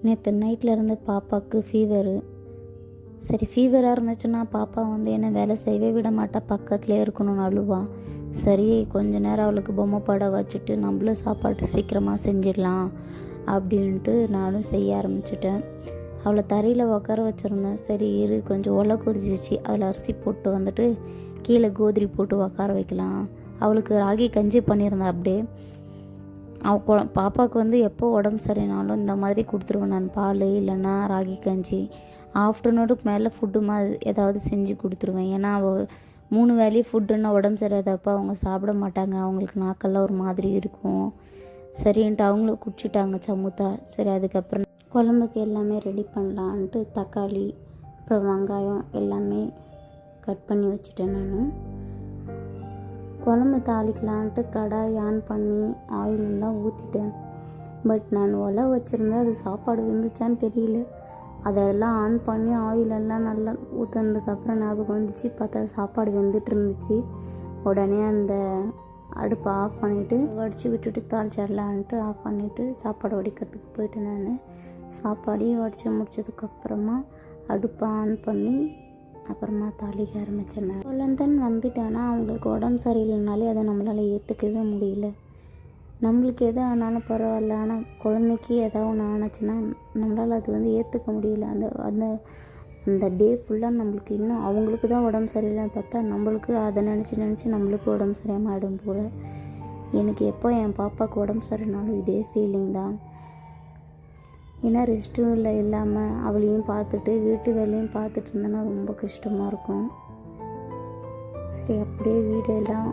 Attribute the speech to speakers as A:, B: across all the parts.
A: நேற்று நைட்டில் இருந்து பாப்பாவுக்கு ஃபீவரு. சரி, ஃபீவராக இருந்துச்சுன்னா பாப்பா என்ன வேலை செய்யவே விட மாட்டா, பக்கத்துலேயே இருக்கணும்னு அழுவா. சரி, கொஞ்ச நேரம் அவளுக்கு பொம்மை படம் வச்சுட்டு நம்மளும் சாப்பாட்டு சீக்கிரமாக செஞ்சிடலாம் அப்படின்ட்டு நானும் செய்ய ஆரம்பிச்சிட்டேன். அவளை தரையில் உட்கார வச்சுருந்தேன். சரி இரு, கொஞ்சம் ஒலை கொதிச்சிச்சு, அதில் அரிசி போட்டு வந்துட்டு கீழே கோதிரி போட்டு உட்கார வைக்கலாம். அவளுக்கு ராகி கஞ்சி பண்ணியிருந்தேன். அப்படியே பாப்பாவுக்கு எப்போ உடம்பு சரினாலும் இந்த மாதிரி கொடுத்துருவேன் நான், பால் இல்லைன்னா ராகி கஞ்சி. ஆஃப்டர்நூனுக்கு மேலே ஃபுட்டு ஏதாவது செஞ்சு கொடுத்துருவேன். ஏன்னா அவள் 3 வேலையும் ஃபுட்டுன்னா உடம்பு சரியாதப்போ அவங்க சாப்பிட மாட்டாங்க, அவங்களுக்கு நாக்கெல்லாம் ஒரு மாதிரி இருக்கும். சரின்ட்டு அவங்களும் குடிச்சிட்டாங்க சமுத்தா. சரி, அதுக்கப்புறம் குழம்புக்கு எல்லாமே ரெடி பண்ணலான்ட்டு தக்காளி அப்புறம் வெங்காயம் எல்லாமே கட் பண்ணி வச்சுட்டேன். நான் குழம்பு தாளிக்கலான்ட்டு கடாய் ஆன் பண்ணி ஆயிலெலாம் ஊற்றிட்டேன். பட் நான் ஒலை வச்சுருந்தேன், அது சாப்பாடு வெந்துச்சான்னு தெரியல. அதெல்லாம் ஆன் பண்ணி ஆயிலெல்லாம் நல்லா ஊற்றுனதுக்கப்புறம் ஞாபகம் வந்துச்சு, பார்த்தா சாப்பாடு வெந்துட்டு இருந்துச்சு. உடனே அந்த அடுப்பை ஆஃப் பண்ணிவிட்டு வடித்து விட்டுட்டு தாளிச்சிடலான்ட்டு ஆஃப் பண்ணிவிட்டு சாப்பாடு வடிக்கிறதுக்கு போயிட்டேன். நான் சாப்பாடையும் வடித்து முடிச்சதுக்கப்புறமா அடுப்பை ஆன் பண்ணி அப்புறமா தாளிக்க ஆரம்பித்தேன். குழந்தைன் வந்துட்டேன்னா அவங்களுக்கு உடம்பு சரியில்லைனாலே அதை நம்மளால் ஏற்றுக்கவே முடியல. நம்மளுக்கு எது ஆனாலும் பரவாயில்ல, ஆனால் குழந்தைக்கு ஏதாவது ஒன்று ஆனாச்சுன்னா நம்மளால் அது ஏற்றுக்க முடியல. அந்த அந்த அந்த டே ஃபுல்லாக நம்மளுக்கு இன்னும் அவங்களுக்கு தான் உடம்பு சரியில்லைன்னு பார்த்தா நம்மளுக்கு அதை நினச்சி நம்மளுக்கு உடம்பு சரியாமல் ஆகிடும் போல். எனக்கு எப்போ என் பாப்பாவுக்கு உடம்பு சரினாலும் இதே ஃபீலிங் தான். ஏன்னா ரெஸ்ட்டும் இல்லாமல் அவளையும் பார்த்துட்டு வீட்டு வேலையும் பார்த்துட்டு இருந்தேன்னா ரொம்ப கஷ்டமாக இருக்கும். சரி, அப்படியே வீடெல்லாம்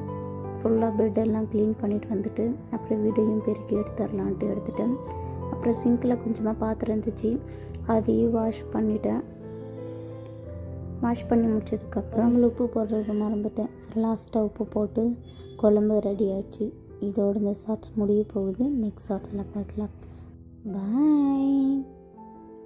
A: ஃபுல்லாக பெட்டெல்லாம் க்ளீன் பண்ணிட்டு வந்துட்டு அப்புறம் வீடையும் பெருக்கி எடுத்துடலான்ட்டு எடுத்துட்டேன். அப்புறம் சிங்கில் கொஞ்சமாக பாத்திரம் இருந்துச்சு, அதையும் வாஷ் பண்ணிட்டேன். வாஷ் பண்ணி முடிச்சதுக்கப்புறம் உப்பு போடுறதுக்கு மறந்துட்டேன். லாஸ்ட்டாக உப்பு போட்டு குழம்பு ரெடி ஆகிடுச்சு. இதோட இந்த ஷார்ட்ஸ் முடிய போகுது. நெக்ஸ்ட் ஷார்ட்ஸில் பார்க்கலாம். பாய்.